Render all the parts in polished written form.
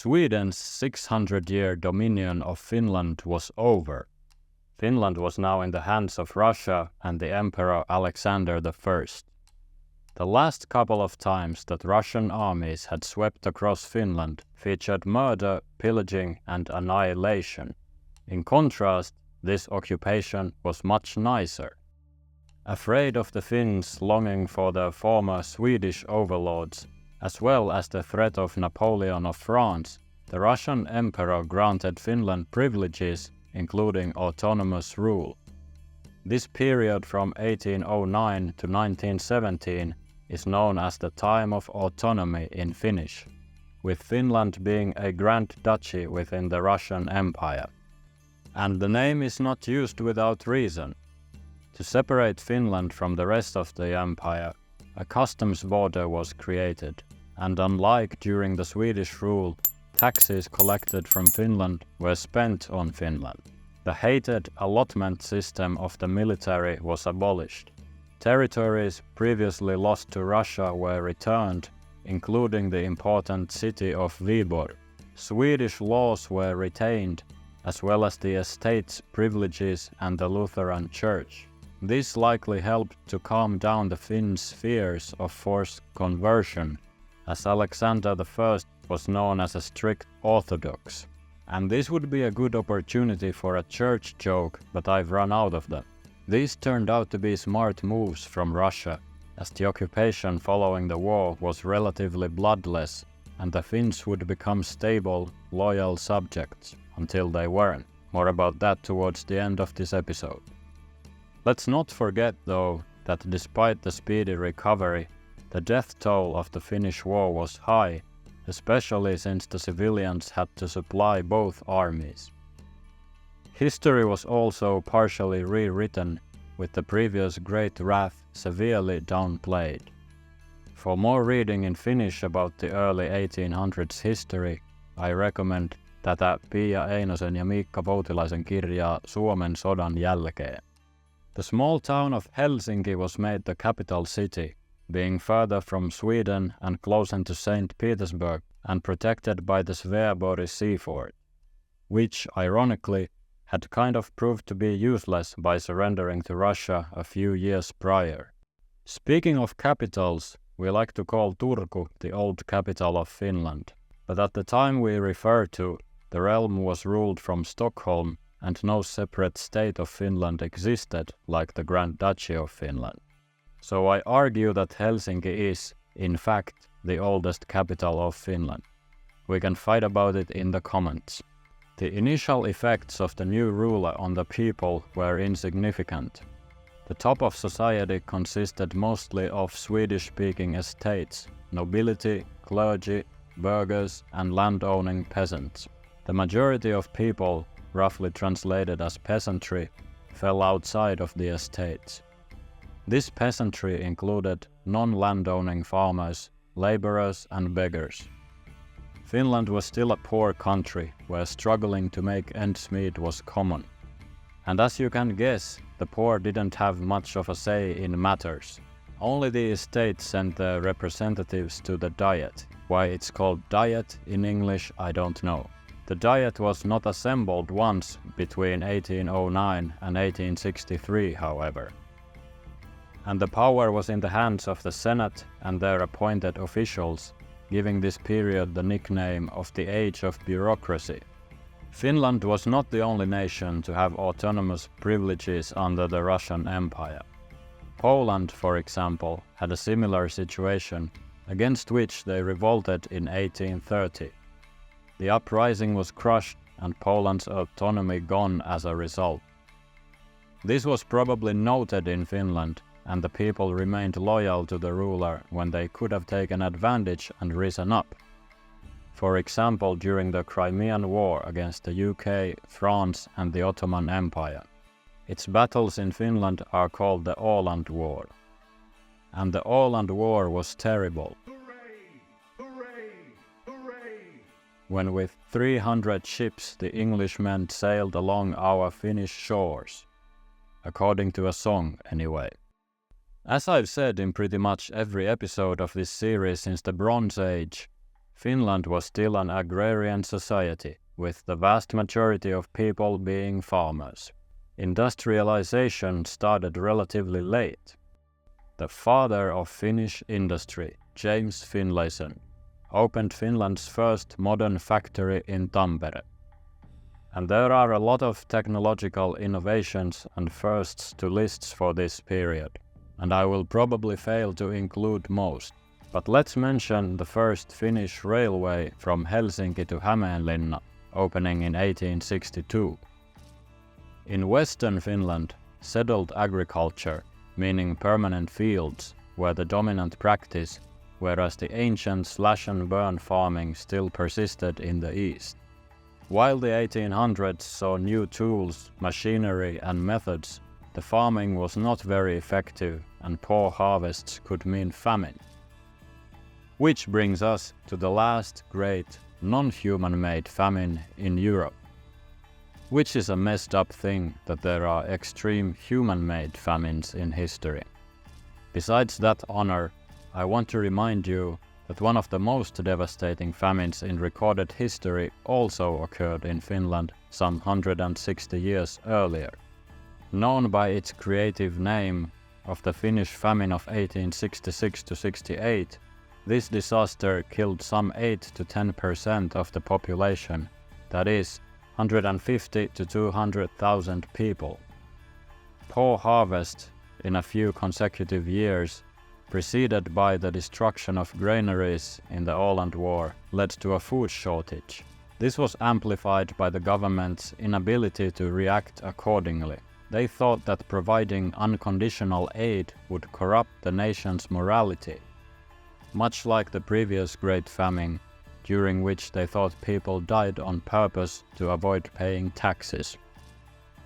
Sweden's 600-year dominion of Finland was over. Finland was now in the hands of Russia and the Emperor Alexander I. The last couple of times that Russian armies had swept across Finland featured murder, pillaging, and annihilation. In contrast, this occupation was much nicer. Afraid of the Finns longing for their former Swedish overlords, as well as the threat of Napoleon of France, the Russian Emperor granted Finland privileges, including autonomous rule. This period from 1809 to 1917 is known as the time of autonomy in Finnish, with Finland being a Grand Duchy within the Russian Empire. And the name is not used without reason. To separate Finland from the rest of the empire, a customs border was created, and unlike during the Swedish rule, taxes collected from Finland were spent on Finland. The hated allotment system of the military was abolished. Territories previously lost to Russia were returned, including the important city of Viborg. Swedish laws were retained, as well as the estate's privileges and the Lutheran Church. This likely helped to calm down the Finns' fears of forced conversion, as Alexander I was known as a strict Orthodox. And this would be a good opportunity for a church joke, but I've run out of them. These turned out to be smart moves from Russia, as the occupation following the war was relatively bloodless, and the Finns would become stable, loyal subjects, until they weren't. More about that towards the end of this episode. Let's not forget, though, that despite the speedy recovery, the death toll of the Finnish War was high, especially since the civilians had to supply both armies. History was also partially rewritten, with the previous Great Wrath severely downplayed. For more reading in Finnish about the early 1800s history, I recommend tätä Pia Einosen ja Miikka Voutilaisen kirjaa Suomen sodan jälkeen. The small town of Helsinki was made the capital city, being further from Sweden and closer to St. Petersburg and protected by the Sveaborg sea fort, which, ironically, had kind of proved to be useless by surrendering to Russia a few years prior. Speaking of capitals, we like to call Turku the old capital of Finland, but at the time we refer to, the realm was ruled from Stockholm and no separate state of Finland existed like the Grand Duchy of Finland. So I argue that Helsinki is, in fact, the oldest capital of Finland. We can fight about it in the comments. The initial effects of the new ruler on the people were insignificant. The top of society consisted mostly of Swedish-speaking estates, nobility, clergy, burghers, and land-owning peasants. The majority of people, roughly translated as peasantry, fell outside of the estates. This peasantry included non-landowning farmers, laborers, and beggars. Finland was still a poor country where struggling to make ends meet was common. And as you can guess, the poor didn't have much of a say in matters. Only the estate sent their representatives to the Diet. Why it's called Diet in English, I don't know. The Diet was not assembled once between 1809 and 1863, however. And the power was in the hands of the Senate and their appointed officials, giving this period the nickname of the Age of Bureaucracy. Finland was not the only nation to have autonomous privileges under the Russian Empire. Poland, for example, had a similar situation, against which they revolted in 1830. The uprising was crushed and Poland's autonomy gone as a result. This was probably noted in Finland, and the people remained loyal to the ruler when they could have taken advantage and risen up. For example, during the Crimean War against the UK, France, and the Ottoman Empire. Its battles in Finland are called the Åland War. And the Åland War was terrible. When with 300 ships the Englishmen sailed along our Finnish shores. According to a song, anyway. As I've said in pretty much every episode of this series since the Bronze Age, Finland was still an agrarian society, with the vast majority of people being farmers. Industrialization started relatively late. The father of Finnish industry, James Finlayson, opened Finland's first modern factory in Tampere. And there are a lot of technological innovations and firsts to lists for this period, and I will probably fail to include most. But let's mention the first Finnish railway from Helsinki to Hämeenlinna, opening in 1862. In western Finland, settled agriculture, meaning permanent fields, were the dominant practice, whereas the ancient slash-and-burn farming still persisted in the east. While the 1800s saw new tools, machinery and methods, the farming was not very effective and poor harvests could mean famine. Which brings us to the last great non-human-made famine in Europe. Which is a messed up thing that there are extreme human-made famines in history. Besides that honor, I want to remind you that one of the most devastating famines in recorded history also occurred in Finland some 160 years earlier. Known by its creative name of the Finnish famine of 1866–68, this disaster killed some 8 to 10% of the population, that is, 150 to 200,000 people. Poor harvest in a few consecutive years, preceded by the destruction of granaries in the Åland War, led to a food shortage. This was amplified by the government's inability to react accordingly. They thought that providing unconditional aid would corrupt the nation's morality, much like the previous Great Famine, during which they thought people died on purpose to avoid paying taxes.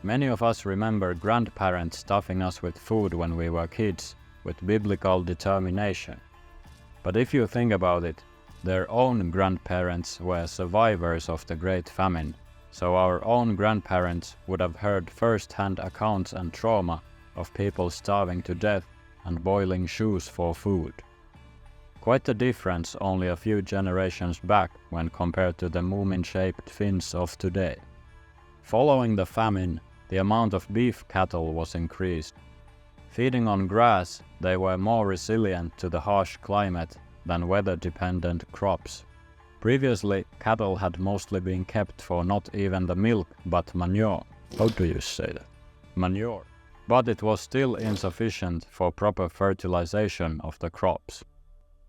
Many of us remember grandparents stuffing us with food when we were kids, with biblical determination. But if you think about it, their own grandparents were survivors of the Great Famine, so our own grandparents would have heard first-hand accounts and trauma of people starving to death and boiling shoes for food. Quite a difference only a few generations back when compared to the Moomin-shaped Finns of today. Following the famine, the amount of beef cattle was increased. Feeding on grass, they were more resilient to the harsh climate than weather-dependent crops. Previously, cattle had mostly been kept for not even the milk but manure. How do you say that? Manure. But it was still insufficient for proper fertilization of the crops.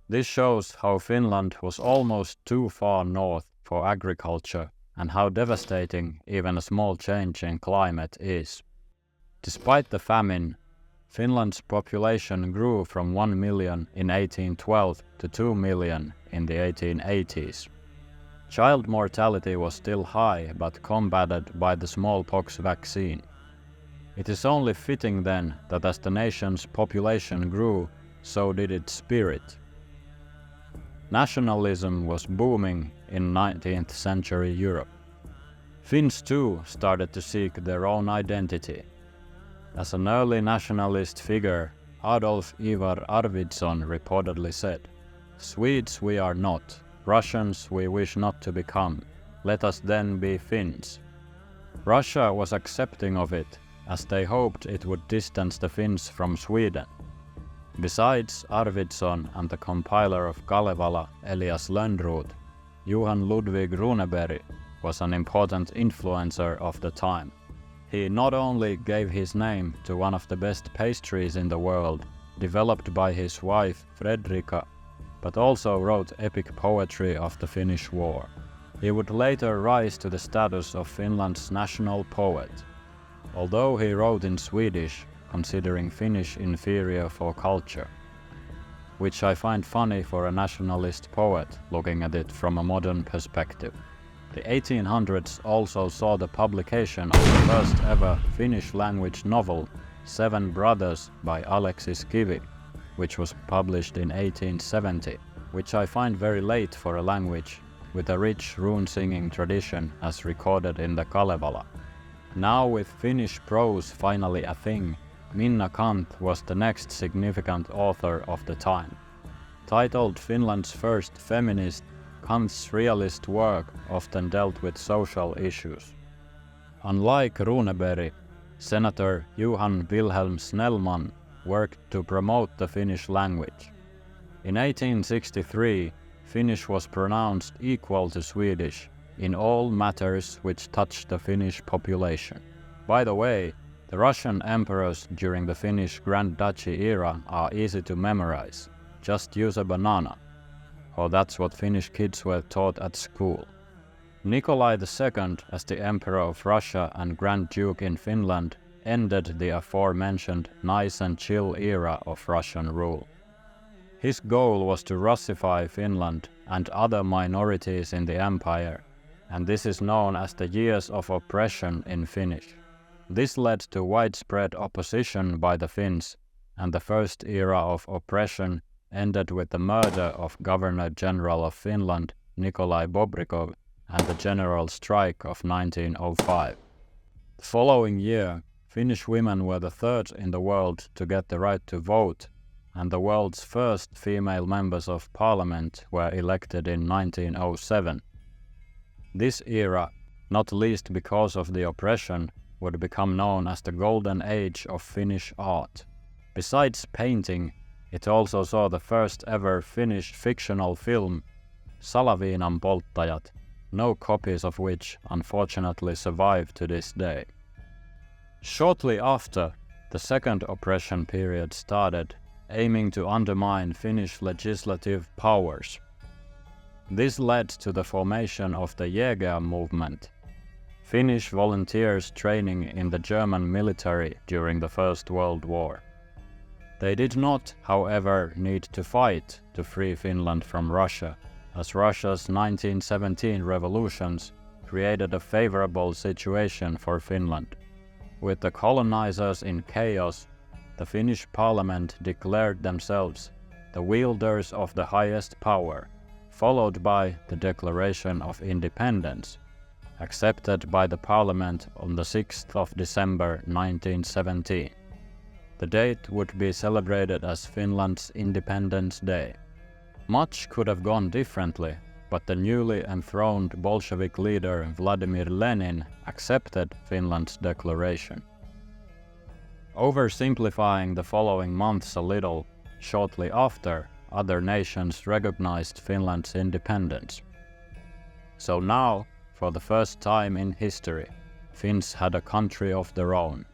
This shows how Finland was almost too far north for agriculture and how devastating even a small change in climate is. Despite the famine, Finland's population grew from 1 million in 1812 to 2 million in the 1880s. Child mortality was still high but combated by the smallpox vaccine. It is only fitting then that as the nation's population grew, so did its spirit. Nationalism was booming in 19th century Europe. Finns too started to seek their own identity. As an early nationalist figure, Adolf Ivar Arvidsson reportedly said, "Swedes we are not, Russians we wish not to become, let us then be Finns." Russia was accepting of it, as they hoped it would distance the Finns from Sweden. Besides Arvidsson and the compiler of Kalevala, Elias Lönnrot, Johan Ludwig Runeberg was an important influencer of the time. He not only gave his name to one of the best pastries in the world, developed by his wife Fredrika, but also wrote epic poetry of the Finnish War. He would later rise to the status of Finland's national poet. Although he wrote in Swedish, considering Finnish inferior for culture, which I find funny for a nationalist poet looking at it from a modern perspective. The 1800s also saw the publication of the first ever Finnish language novel, Seven Brothers by Aleksis Kivi, which was published in 1870, which I find very late for a language with a rich rune-singing tradition as recorded in the Kalevala. Now with Finnish prose finally a thing, Minna Canth was the next significant author of the time. Titled Finland's first feminist, Canth's realist work often dealt with social issues. Unlike Runeberg, Senator Johan Wilhelm Snellman worked to promote the Finnish language. In 1863, Finnish was pronounced equal to Swedish in all matters which touched the Finnish population. By the way, the Russian emperors during the Finnish Grand Duchy era are easy to memorize. Just use a banana. Or that's what Finnish kids were taught at school. Nikolai II, as the Emperor of Russia and Grand Duke in Finland, ended the aforementioned nice and chill era of Russian rule. His goal was to Russify Finland and other minorities in the empire, and this is known as the Years of Oppression in Finnish. This led to widespread opposition by the Finns, and the first era of oppression ended with the murder of Governor-General of Finland, Nikolai Bobrikov, and the general strike of 1905. The following year, Finnish women were the third in the world to get the right to vote, and the world's first female members of parliament were elected in 1907. This era, not least because of the oppression, would become known as the Golden Age of Finnish art. Besides painting, it also saw the first ever Finnish fictional film, Salaviinan polttajat, no copies of which unfortunately survive to this day. Shortly after, the second oppression period started, aiming to undermine Finnish legislative powers. This led to the formation of the Jäger movement, Finnish volunteers training in the German military during the First World War. They did not, however, need to fight to free Finland from Russia, as Russia's 1917 revolutions created a favorable situation for Finland. With the colonizers in chaos, the Finnish parliament declared themselves the wielders of the highest power, followed by the Declaration of Independence, accepted by the parliament on the 6th of December 1917. The date would be celebrated as Finland's Independence Day. Much could have gone differently, but the newly enthroned Bolshevik leader Vladimir Lenin accepted Finland's declaration. Oversimplifying the following months a little, shortly after, other nations recognized Finland's independence. So now, for the first time in history, Finns had a country of their own.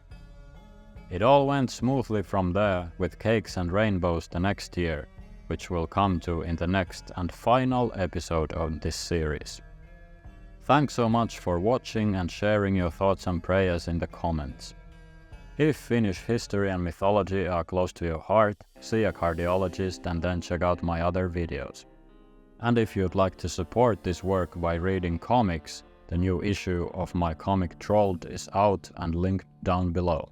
It all went smoothly from there, with cakes and rainbows the next year, which we'll come to in the next and final episode of this series. Thanks so much for watching and sharing your thoughts and prayers in the comments. If Finnish history and mythology are close to your heart, see a cardiologist and then check out my other videos. And if you'd like to support this work by reading comics, the new issue of my comic Trolled is out and linked down below.